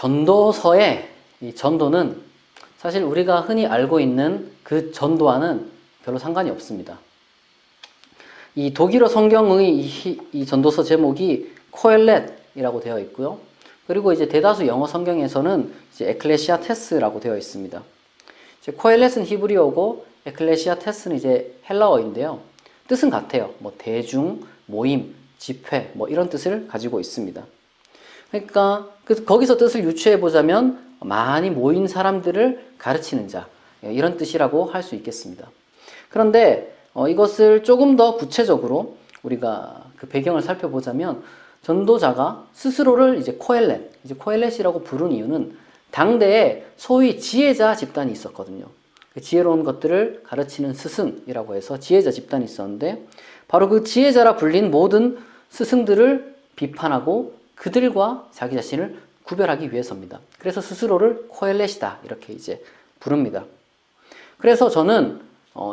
전도서의 이 전도는 사실 우리가 흔히 알고 있는 그 전도와는 별로 상관이 없습니다. 이 독일어 성경의 이 전도서 제목이 코엘렛이라고 되어 있고요. 그리고 이제 대다수 영어 성경에서는 이제 에클레시아테스라고 되어 있습니다. 이제 코엘렛은 히브리어고 에클레시아테스는 이제 헬라어인데요. 뜻은 같아요. 뭐 대중, 모임, 집회 뭐 이런 뜻을 가지고 있습니다. 그러니까 거기서 뜻을 유추해 보자면 많이 모인 사람들을 가르치는 자 이런 뜻이라고 할 수 있겠습니다. 그런데 이것을 조금 더 구체적으로 우리가 그 배경을 살펴보자면 전도자가 스스로를 이제 코엘렛이라고 부른 이유는 당대에 소위 지혜자 집단이 있었거든요. 지혜로운 것들을 가르치는 스승이라고 해서 지혜자 집단이 있었는데 바로 그 지혜자라 불린 모든 스승들을 비판하고 그들과 자기 자신을 구별하기 위해서입니다. 그래서 스스로를 코엘렛이다 이렇게 이제 부릅니다. 그래서 저는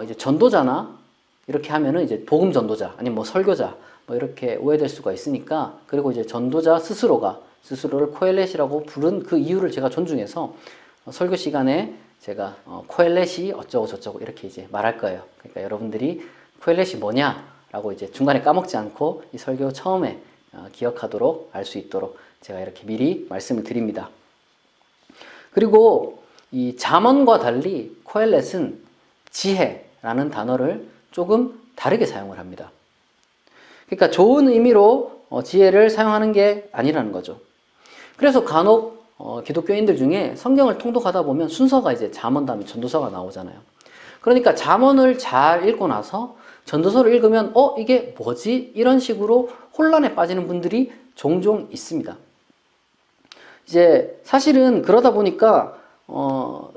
이제 전도자나 이렇게 하면은 이제 복음 전도자 아니면 뭐 설교자 뭐 이렇게 오해될 수가 있으니까 그리고 이제 전도자 스스로가 스스로를 코엘렛이라고 부른 그 이유를 제가 존중해서 설교 시간에 제가 코엘렛이 어쩌고 저쩌고 이렇게 이제 말할 거예요. 그러니까 여러분들이 코엘렛이 뭐냐라고 이제 중간에 까먹지 않고 이 설교 처음에 기억하도록 알 수 있도록 제가 이렇게 미리 말씀을 드립니다. 그리고 이 잠언과 달리 코엘렛은 지혜라는 단어를 조금 다르게 사용을 합니다. 그러니까 좋은 의미로 지혜를 사용하는 게 아니라는 거죠. 그래서 간혹 기독교인들 중에 성경을 통독하다 보면 순서가 이제 잠언 다음에 전도서가 나오잖아요. 그러니까 잠언을 잘 읽고 나서 전도서를 읽으면 이게 뭐지? 이런 식으로 혼란에 빠지는 분들이 종종 있습니다. 이제 사실은 그러다 보니까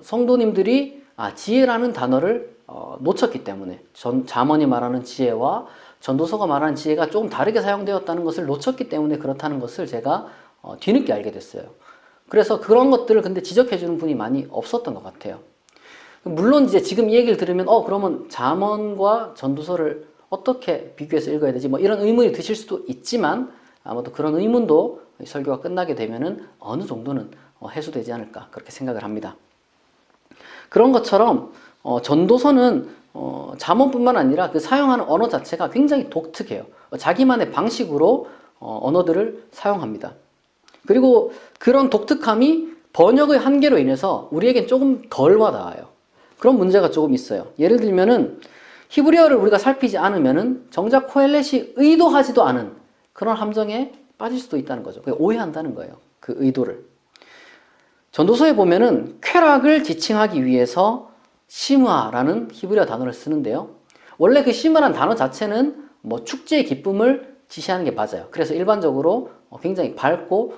성도님들이 지혜라는 단어를 놓쳤기 때문에 잠언이 말하는 지혜와 전도서가 말하는 지혜가 조금 다르게 사용되었다는 것을 놓쳤기 때문에 그렇다는 것을 제가 뒤늦게 알게 됐어요. 그래서 그런 것들을 근데 지적해 주는 분이 많이 없었던 것 같아요. 물론 이제 지금 이 얘기를 들으면 그러면 잠언과 전도서를 어떻게 비교해서 읽어야 되지? 뭐 이런 의문이 드실 수도 있지만 아마도 그런 의문도 설교가 끝나게 되면은 어느 정도는 해소되지 않을까 그렇게 생각을 합니다. 그런 것처럼 전도서는 잠언뿐만 아니라 그 사용하는 언어 자체가 굉장히 독특해요. 자기만의 방식으로 언어들을 사용합니다. 그리고 그런 독특함이 번역의 한계로 인해서 우리에겐 조금 덜 와닿아요. 그런 문제가 조금 있어요. 예를 들면은 히브리어를 우리가 살피지 않으면은 정작 코엘렛이 의도하지도 않은 그런 함정에 빠질 수도 있다는 거죠. 오해한다는 거예요. 그 의도를. 전도서에 보면은 쾌락을 지칭하기 위해서 심화라는 히브리어 단어를 쓰는데요. 원래 그 심화라는 단어 자체는 뭐 축제의 기쁨을 지시하는 게 맞아요. 그래서 일반적으로 굉장히 밝고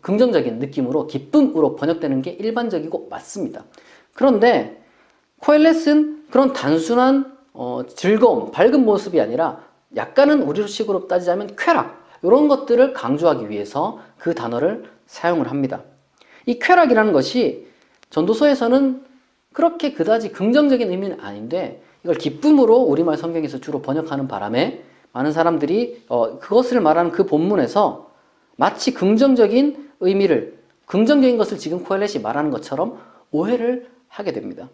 긍정적인 느낌으로 기쁨으로 번역되는 게 일반적이고 맞습니다. 그런데 코엘렛은 그런 단순한 즐거움, 밝은 모습이 아니라 약간은 우리식으로 따지자면 쾌락 이런 것들을 강조하기 위해서 그 단어를 사용을 합니다. 이 쾌락이라는 것이 전도서에서는 그렇게 그다지 긍정적인 의미는 아닌데 이걸 기쁨으로 우리말 성경에서 주로 번역하는 바람에 많은 사람들이 그것을 말하는 그 본문에서 마치 긍정적인 의미를 긍정적인 것을 지금 코엘렛이 말하는 것처럼 오해를 하게 됩니다.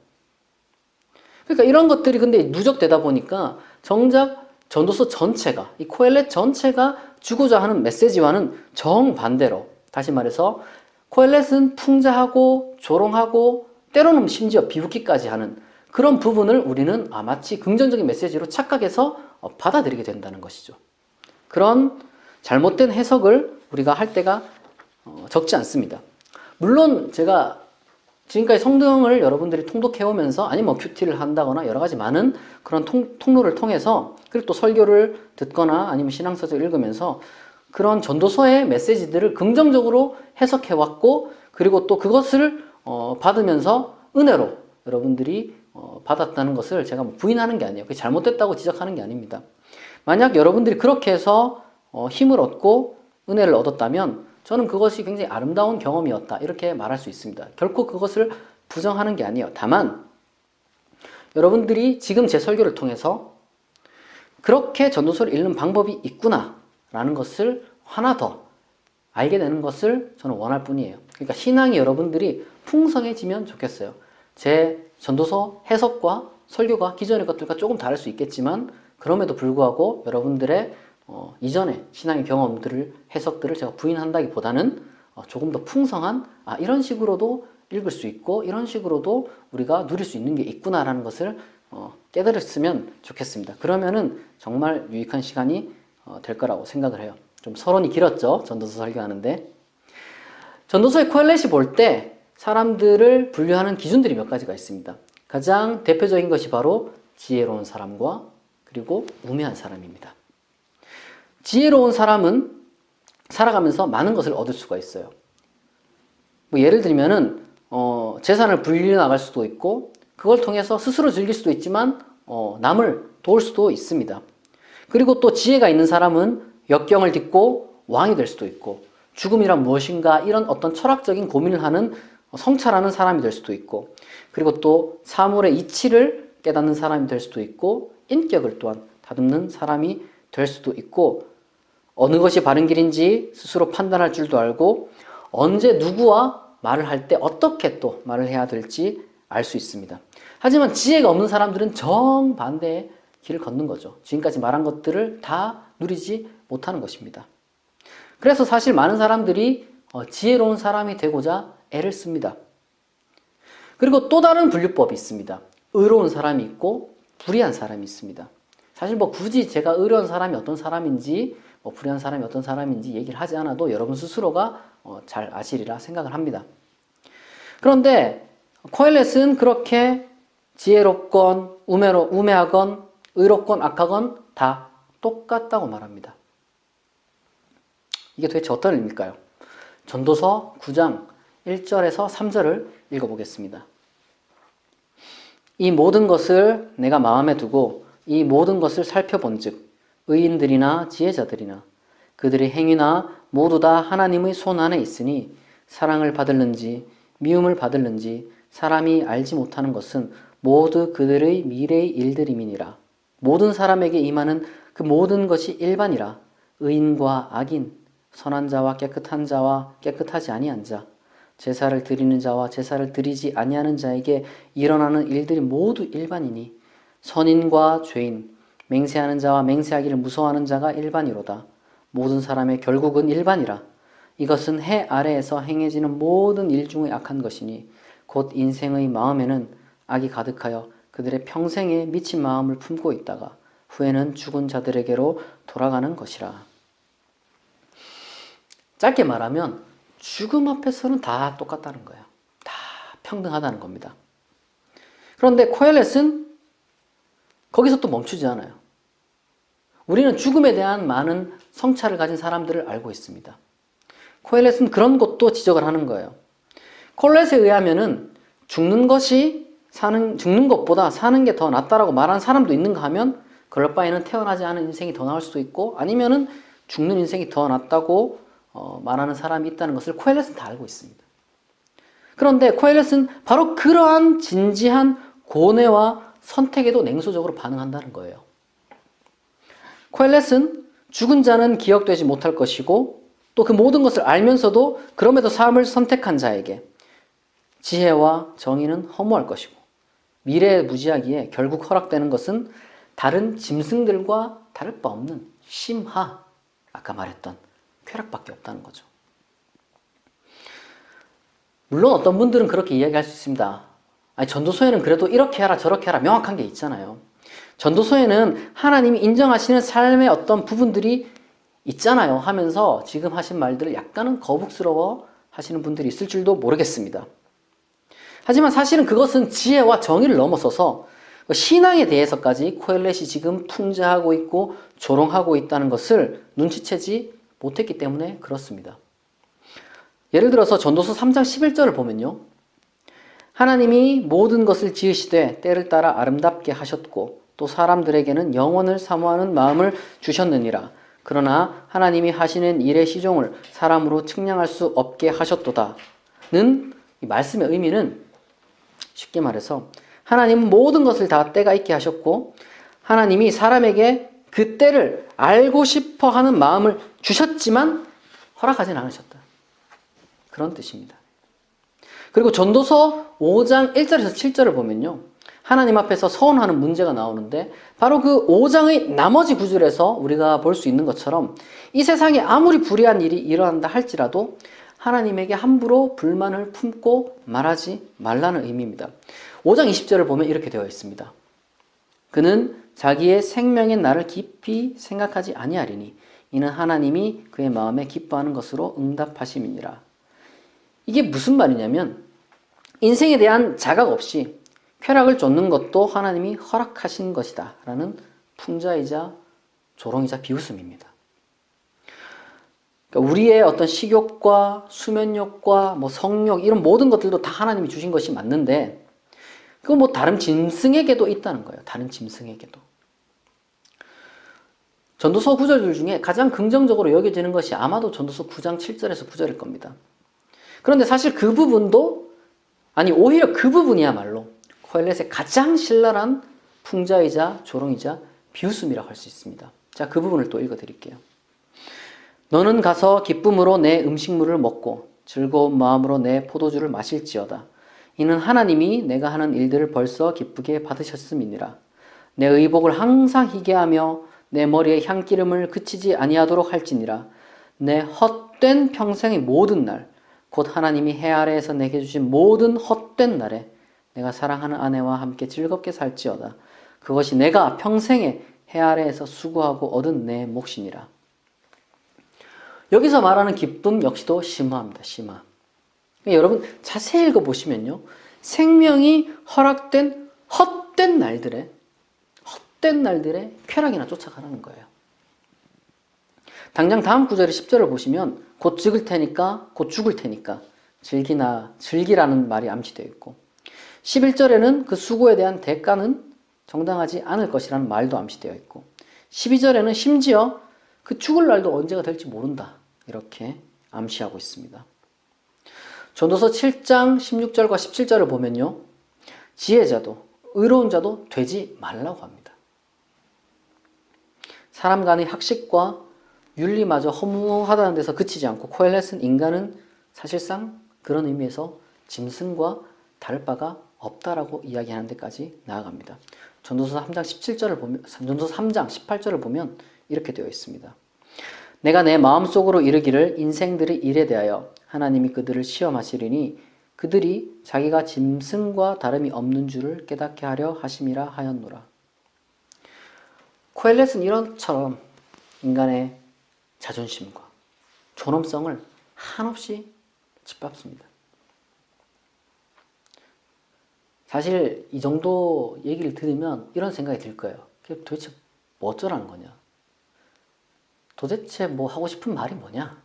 그러니까 이런 것들이 근데 누적되다 보니까 정작 전도서 전체가 이 코엘렛 전체가 주고자 하는 메시지와는 정반대로 다시 말해서 코엘렛은 풍자하고 조롱하고 때로는 심지어 비웃기까지 하는 그런 부분을 우리는 마치 긍정적인 메시지로 착각해서 받아들이게 된다는 것이죠. 그런 잘못된 해석을 우리가 할 때가 적지 않습니다. 물론 제가 지금까지 성경을 여러분들이 통독해오면서 아니면 큐티를 한다거나 여러 가지 많은 그런 통로를 통해서 그리고 또 설교를 듣거나 아니면 신앙서적을 읽으면서 그런 전도서의 메시지들을 긍정적으로 해석해왔고 그리고 또 그것을 받으면서 은혜로 여러분들이 받았다는 것을 제가 부인하는 게 아니에요. 그게 잘못됐다고 지적하는 게 아닙니다. 만약 여러분들이 그렇게 해서 힘을 얻고 은혜를 얻었다면 저는 그것이 굉장히 아름다운 경험이었다 이렇게 말할 수 있습니다. 결코 그것을 부정하는 게 아니에요. 다만 여러분들이 지금 제 설교를 통해서 그렇게 전도서를 읽는 방법이 있구나 라는 것을 하나 더 알게 되는 것을 저는 원할 뿐이에요. 그러니까 신앙이 여러분들이 풍성해지면 좋겠어요. 제 전도서 해석과 설교가 기존의 것들과 조금 다를 수 있겠지만 그럼에도 불구하고 여러분들의 이전의 신앙의 경험들을 해석들을 제가 부인한다기보다는 조금 더 풍성한 이런 식으로도 읽을 수 있고 이런 식으로도 우리가 누릴 수 있는 게 있구나라는 것을 깨달았으면 좋겠습니다. 그러면은 정말 유익한 시간이 될 거라고 생각을 해요. 좀 서론이 길었죠? 전도서 설교하는데. 전도서의 코엘렛이 볼 때 사람들을 분류하는 기준들이 몇 가지가 있습니다. 가장 대표적인 것이 바로 지혜로운 사람과 그리고 우매한 사람입니다. 지혜로운 사람은 살아가면서 많은 것을 얻을 수가 있어요. 뭐 예를 들면은 재산을 불려 나갈 수도 있고 그걸 통해서 스스로 즐길 수도 있지만 남을 도울 수도 있습니다. 그리고 또 지혜가 있는 사람은 역경을 딛고 왕이 될 수도 있고 죽음이란 무엇인가 이런 어떤 철학적인 고민을 하는 성찰하는 사람이 될 수도 있고 그리고 또 사물의 이치를 깨닫는 사람이 될 수도 있고 인격을 또한 다듬는 사람이 될 수도 있고 어느 것이 바른 길인지 스스로 판단할 줄도 알고 언제 누구와 말을 할 때 어떻게 또 말을 해야 될지 알 수 있습니다. 하지만 지혜가 없는 사람들은 정반대의 길을 걷는 거죠. 지금까지 말한 것들을 다 누리지 못하는 것입니다. 그래서 사실 많은 사람들이 지혜로운 사람이 되고자 애를 씁니다. 그리고 또 다른 분류법이 있습니다. 의로운 사람이 있고 불의한 사람이 있습니다. 사실 뭐 굳이 제가 의로운 사람이 어떤 사람인지 불의한 사람이 어떤 사람인지 얘기를 하지 않아도 여러분 스스로가 잘 아시리라 생각을 합니다. 그런데 코엘렛은 그렇게 지혜롭건 우매하건 의롭건 악하건 다 똑같다고 말합니다. 이게 도대체 어떤 의미일까요? 전도서 9장 1절에서 3절을 읽어보겠습니다. 이 모든 것을 내가 마음에 두고 이 모든 것을 살펴본즉 의인들이나 지혜자들이나 그들의 행위나 모두 다 하나님의 손 안에 있으니 사랑을 받을는지 미움을 받을는지 사람이 알지 못하는 것은 모두 그들의 미래의 일들임이니라. 모든 사람에게 임하는 그 모든 것이 일반이라. 의인과 악인, 선한 자와 깨끗한 자와 깨끗하지 아니한 자, 제사를 드리는 자와 제사를 드리지 아니하는 자에게 일어나는 일들이 모두 일반이니 선인과 죄인, 맹세하는 자와 맹세하기를 무서워하는 자가 일반이로다. 모든 사람의 결국은 일반이라. 이것은 해 아래에서 행해지는 모든 일 중에 악한 것이니 곧 인생의 마음에는 악이 가득하여 그들의 평생에 미친 마음을 품고 있다가 후에는 죽은 자들에게로 돌아가는 것이라. 짧게 말하면 죽음 앞에서는 다 똑같다는 거예요. 다 평등하다는 겁니다. 그런데 코엘렛은 거기서 또 멈추지 않아요. 우리는 죽음에 대한 많은 성찰을 가진 사람들을 알고 있습니다. 코엘렛은 그런 것도 지적을 하는 거예요. 코엘렛에 의하면은 죽는 것보다 사는 게 더 낫다라고 말하는 사람도 있는가 하면 그럴 바에는 태어나지 않은 인생이 더 나을 수도 있고 아니면은 죽는 인생이 더 낫다고 말하는 사람이 있다는 것을 코엘렛은 다 알고 있습니다. 그런데 코엘렛은 바로 그러한 진지한 고뇌와 선택에도 냉소적으로 반응한다는 거예요. 코엘렛은 죽은 자는 기억되지 못할 것이고 또 그 모든 것을 알면서도 그럼에도 삶을 선택한 자에게 지혜와 정의는 허무할 것이고 미래의 무지하기에 결국 허락되는 것은 다른 짐승들과 다를 바 없는 심하, 아까 말했던 쾌락밖에 없다는 거죠. 물론 어떤 분들은 그렇게 이야기할 수 있습니다. 아니, 전도서에는 그래도 이렇게 하라 저렇게 하라 명확한 게 있잖아요. 전도서에는 하나님이 인정하시는 삶의 어떤 부분들이 있잖아요 하면서 지금 하신 말들을 약간은 거북스러워 하시는 분들이 있을 줄도 모르겠습니다. 하지만 사실은 그것은 지혜와 정의를 넘어서서 신앙에 대해서까지 코엘렛이 지금 풍자하고 있고 조롱하고 있다는 것을 눈치채지 못했기 때문에 그렇습니다. 예를 들어서 전도서 3장 11절을 보면요. 하나님이 모든 것을 지으시되 때를 따라 아름답게 하셨고 또 사람들에게는 영원을 사모하는 마음을 주셨느니라. 그러나 하나님이 하시는 일의 시종을 사람으로 측량할 수 없게 하셨도다. 는 이 말씀의 의미는 쉽게 말해서 하나님은 모든 것을 다 때가 있게 하셨고 하나님이 사람에게 그 때를 알고 싶어 하는 마음을 주셨지만 허락하진 않으셨다. 그런 뜻입니다. 그리고 전도서 5장 1절에서 7절을 보면요. 하나님 앞에서 서원하는 문제가 나오는데 바로 그 5장의 나머지 구절에서 우리가 볼 수 있는 것처럼 이 세상에 아무리 불의한 일이 일어난다 할지라도 하나님에게 함부로 불만을 품고 말하지 말라는 의미입니다. 5장 20절을 보면 이렇게 되어 있습니다. 그는 자기의 생명의 날을 깊이 생각하지 아니하리니 이는 하나님이 그의 마음에 기뻐하는 것으로 응답하심이니라. 이게 무슨 말이냐면 인생에 대한 자각 없이 쾌락을 쫓는 것도 하나님이 허락하신 것이다 라는 풍자이자 조롱이자 비웃음입니다. 그러니까 우리의 어떤 식욕과 수면욕과 뭐 성욕 이런 모든 것들도 다 하나님이 주신 것이 맞는데 그거 뭐 다른 짐승에게도 있다는 거예요. 다른 짐승에게도. 전도서 9절 중에 가장 긍정적으로 여겨지는 것이 아마도 전도서 9장 7절에서 9절일 겁니다. 그런데 사실 그 부분도 오히려 그 부분이야말로 코엘렛의 가장 신랄한 풍자이자 조롱이자 비웃음이라고 할 수 있습니다. 자, 그 부분을 또 읽어드릴게요. 너는 가서 기쁨으로 내 음식물을 먹고 즐거운 마음으로 내 포도주를 마실지어다. 이는 하나님이 내가 하는 일들을 벌써 기쁘게 받으셨음이니라. 내 의복을 항상 희게 하며 내 머리에 향기름을 그치지 아니하도록 할지니라. 내 헛된 평생의 모든 날, 곧 하나님이 해 아래에서 내게 주신 모든 헛된 날에 내가 사랑하는 아내와 함께 즐겁게 살지어다. 그것이 내가 평생에 해 아래에서 수고하고 얻은 내 몫이니라. 여기서 말하는 기쁨 역시도 심화입니다. 심화. 여러분 자세히 읽어보시면요. 생명이 허락된 헛된 날들에 쾌락이나 쫓아가라는 거예요. 당장 다음 구절의 10절을 보시면 곧 죽을 테니까 즐기라는 말이 암시되어 있고 11절에는 그 수고에 대한 대가는 정당하지 않을 것이라는 말도 암시되어 있고 12절에는 심지어 그 죽을 날도 언제가 될지 모른다 이렇게 암시하고 있습니다. 전도서 7장 16절과 17절을 보면요. 지혜자도 의로운 자도 되지 말라고 합니다. 사람 간의 학식과 윤리마저 허무하다는 데서 그치지 않고 코엘렛은 인간은 사실상 그런 의미에서 짐승과 다를 바가 없다라고 이야기하는 데까지 나아갑니다. 전도서 3장 17절을 보면, 전도서 3장 18절을 보면 이렇게 되어 있습니다. 내가 내 마음속으로 이르기를 인생들의 일에 대하여 하나님이 그들을 시험하시리니 그들이 자기가 짐승과 다름이 없는 줄을 깨닫게 하려 하심이라 하였노라. 코엘렛은 이런처럼 인간의 자존심과 존엄성을 한없이 짓밟습니다. 사실 이 정도 얘기를 들으면 이런 생각이 들 거예요. 도대체 뭐 어쩌라는 거냐? 도대체 뭐 하고 싶은 말이 뭐냐?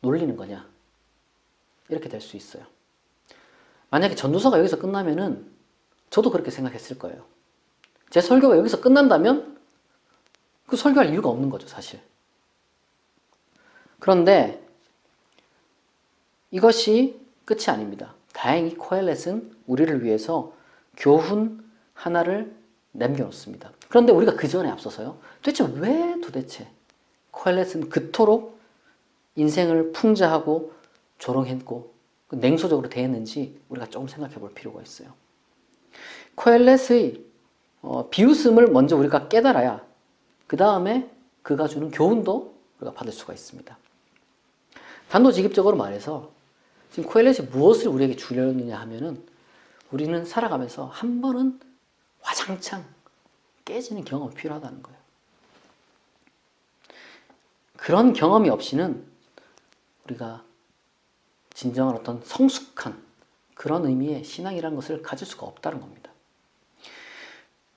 놀리는 거냐? 이렇게 될 수 있어요. 만약에 전도서가 여기서 끝나면은 저도 그렇게 생각했을 거예요. 제 설교가 여기서 끝난다면 그 설교할 이유가 없는 거죠, 사실. 그런데 이것이 끝이 아닙니다. 다행히 코엘렛은 우리를 위해서 교훈 하나를 남겨놓습니다. 그런데 우리가 그 전에 앞서서요. 도대체 코엘렛은 그토록 인생을 풍자하고 조롱했고 냉소적으로 대했는지 우리가 조금 생각해 볼 필요가 있어요. 코엘렛의 비웃음을 먼저 우리가 깨달아야 그 다음에 그가 주는 교훈도 우리가 받을 수가 있습니다. 단도직입적으로 말해서 지금 코엘렛이 무엇을 우리에게 주려느냐 하면은 우리는 살아가면서 한 번은 와장창 깨지는 경험이 필요하다는 거예요. 그런 경험이 없이는 우리가 진정한 어떤 성숙한 그런 의미의 신앙이라는 것을 가질 수가 없다는 겁니다.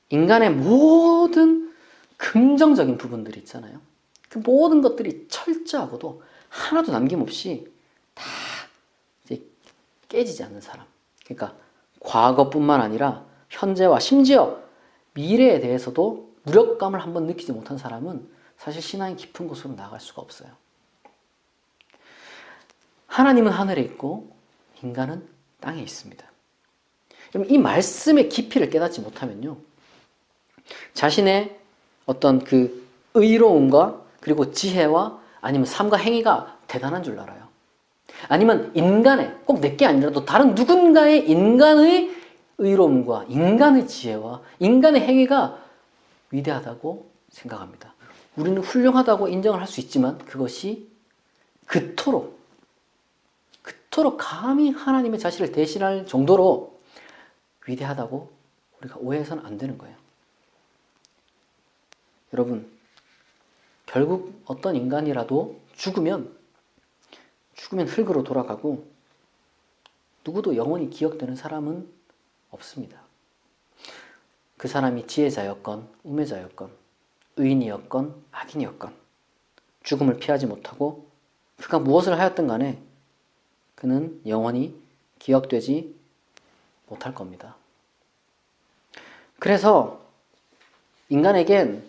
인간의 모든 긍정적인 부분들이 있잖아요. 그 모든 것들이 철저하고도 하나도 남김없이 다 이제 깨지지 않는 사람. 그러니까 과거뿐만 아니라 현재와 심지어 미래에 대해서도 무력감을 한번 느끼지 못한 사람은 사실 신앙이 깊은 곳으로 나아갈 수가 없어요. 하나님은 하늘에 있고 인간은 땅에 있습니다. 이 말씀의 깊이를 깨닫지 못하면요. 자신의 어떤 그 의로움과 그리고 지혜와 아니면 삶과 행위가 대단한 줄 알아요. 아니면 인간의, 꼭 내게 아니라도 다른 누군가의 인간의 의로움과 인간의 지혜와 인간의 행위가 위대하다고 생각합니다. 우리는 훌륭하다고 인정을 할 수 있지만 그것이 그토록 감히 하나님의 자신을 대신할 정도로 위대하다고 우리가 오해해서는 안 되는 거예요. 여러분, 결국 어떤 인간이라도 죽으면 흙으로 돌아가고 누구도 영원히 기억되는 사람은 없습니다. 그 사람이 지혜자였건 우매자였건 의인이었건 악인이었건 죽음을 피하지 못하고 그가 무엇을 하였든 간에 그는 영원히 기억되지 못할 겁니다. 그래서 인간에겐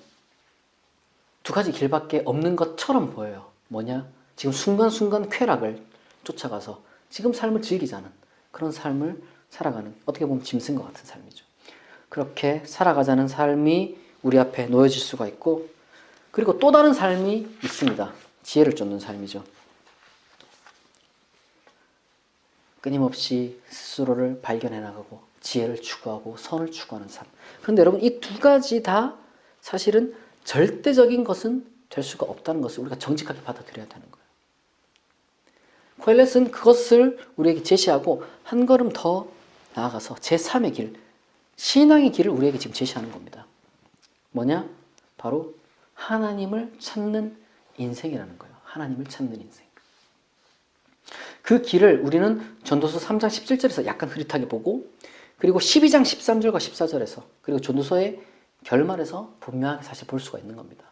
두 가지 길밖에 없는 것처럼 보여요. 뭐냐? 지금 순간순간 쾌락을 쫓아가서 지금 삶을 즐기자는 그런 삶을 살아가는, 어떻게 보면 짐승과 같은 삶이죠. 그렇게 살아가자는 삶이 우리 앞에 놓여질 수가 있고, 그리고 또 다른 삶이 있습니다. 지혜를 쫓는 삶이죠. 끊임없이 스스로를 발견해 나가고 지혜를 추구하고 선을 추구하는 삶. 그런데 여러분, 이 두 가지 다 사실은 절대적인 것은 될 수가 없다는 것을 우리가 정직하게 받아들여야 되는 거예요. 코엘렛은 그것을 우리에게 제시하고 한 걸음 더 나아가서 제3의 길, 신앙의 길을 우리에게 지금 제시하는 겁니다. 뭐냐? 바로 하나님을 찾는 인생이라는 거예요. 하나님을 찾는 인생. 그 길을 우리는 전도서 3장 17절에서 약간 흐릿하게 보고, 그리고 12장 13절과 14절에서, 그리고 전도서의 결말에서 분명하게 사실 볼 수가 있는 겁니다.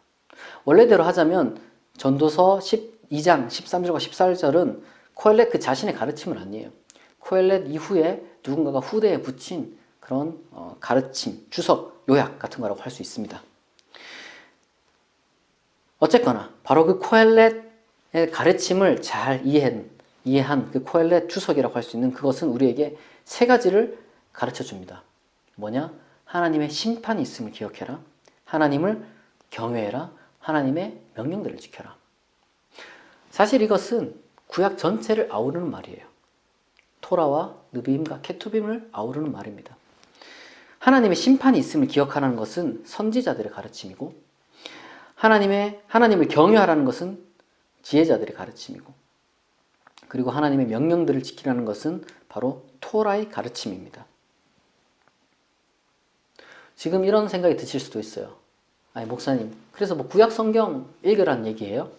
원래대로 하자면 전도서 12장 13절과 14절은 코엘렛 그 자신의 가르침은 아니에요. 코엘렛 이후에 누군가가 후대에 붙인 그런 가르침, 주석, 요약 같은 거라고 할 수 있습니다. 어쨌거나 바로 그 코엘렛의 가르침을 잘 이해한 그 코엘렛 주석이라고 할 수 있는 그것은 우리에게 세 가지를 가르쳐 줍니다. 뭐냐? 하나님의 심판이 있음을 기억해라. 하나님을 경외해라. 하나님의 명령들을 지켜라. 사실 이것은 구약 전체를 아우르는 말이에요. 토라와 느비임과 케투빔을 아우르는 말입니다. 하나님의 심판이 있음을 기억하라는 것은 선지자들의 가르침이고, 하나님을 경외하라는 것은 지혜자들의 가르침이고, 그리고 하나님의 명령들을 지키라는 것은 바로 토라의 가르침입니다. 지금 이런 생각이 드실 수도 있어요. 아니, 목사님, 그래서 뭐 구약 성경 읽으라는 얘기예요?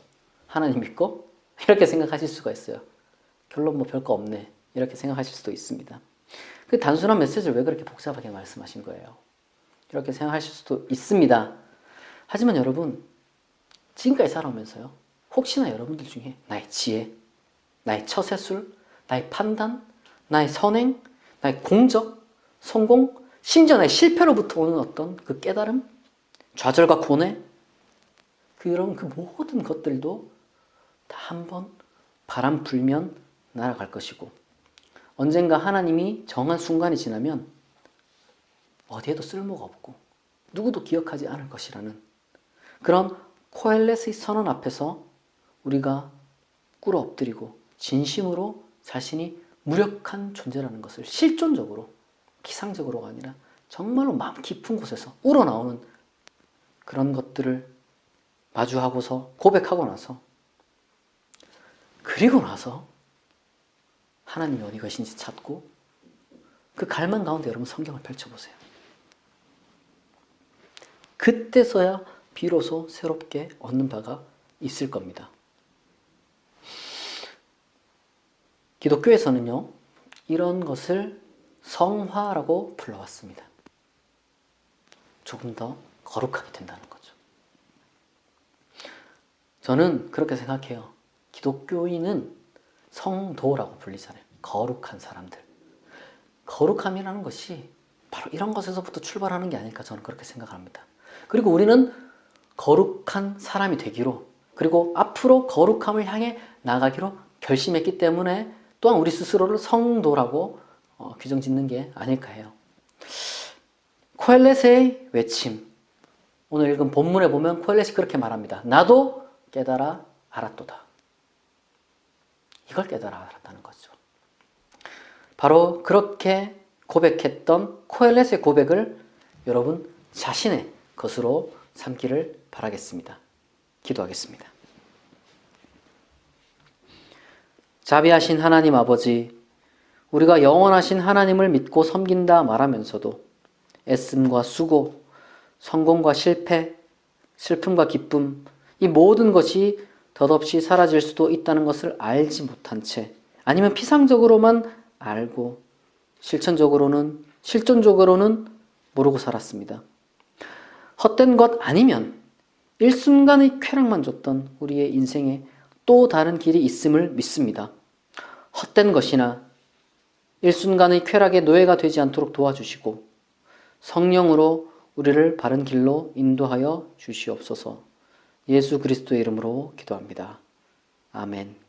하나님 믿고? 이렇게 생각하실 수가 있어요. 결론 뭐 별거 없네. 이렇게 생각하실 수도 있습니다. 그 단순한 메시지를 왜 그렇게 복잡하게 말씀하신 거예요? 이렇게 생각하실 수도 있습니다. 하지만 여러분, 지금까지 살아오면서요, 혹시나 여러분들 중에 나의 지혜, 나의 처세술, 나의 판단, 나의 선행, 나의 공적, 성공, 심지어 나의 실패로부터 오는 어떤 그 깨달음, 좌절과 고뇌, 그런 그 모든 것들도 다 한번 바람 불면 날아갈 것이고, 언젠가 하나님이 정한 순간이 지나면 어디에도 쓸모가 없고 누구도 기억하지 않을 것이라는 그런 코엘렛의 선언 앞에서 우리가 꿇어 엎드리고 진심으로 자신이 무력한 존재라는 것을 실존적으로, 피상적으로가 아니라 정말로 마음 깊은 곳에서 우러나오는 그런 것들을 마주하고서 고백하고 나서, 그리고 나서 하나님이 어디 계신지 찾고 그 갈망 가운데 여러분 성경을 펼쳐보세요. 그때서야 비로소 새롭게 얻는 바가 있을 겁니다. 기독교에서는요, 이런 것을 성화라고 불러왔습니다. 조금 더 거룩하게 된다는 거죠. 저는 그렇게 생각해요. 기독교인은 성도라고 불리잖아요. 거룩한 사람들. 거룩함이라는 것이 바로 이런 것에서부터 출발하는 게 아닐까, 저는 그렇게 생각합니다. 그리고 우리는 거룩한 사람이 되기로, 그리고 앞으로 거룩함을 향해 나가기로 결심했기 때문에 또한 우리 스스로를 성도라고 규정 짓는 게 아닐까 해요. 코엘렛의 외침, 오늘 읽은 본문에 보면 코엘렛이 그렇게 말합니다. 나도 깨달아 알았도다. 이걸 깨달아 알았다는 거죠. 바로 그렇게 고백했던 코엘렛의 고백을 여러분 자신의 것으로 삼기를 바라겠습니다. 기도하겠습니다. 자비하신 하나님 아버지, 우리가 영원하신 하나님을 믿고 섬긴다 말하면서도 애씀과 수고, 성공과 실패, 슬픔과 기쁨, 이 모든 것이 덧없이 사라질 수도 있다는 것을 알지 못한 채, 아니면 피상적으로만 알고 실존적으로는 모르고 살았습니다. 헛된 것 아니면 일순간의 쾌락만 줬던 우리의 인생에 또 다른 길이 있음을 믿습니다. 헛된 것이나 일순간의 쾌락의 노예가 되지 않도록 도와주시고 성령으로 우리를 바른 길로 인도하여 주시옵소서. 예수 그리스도의 이름으로 기도합니다. 아멘.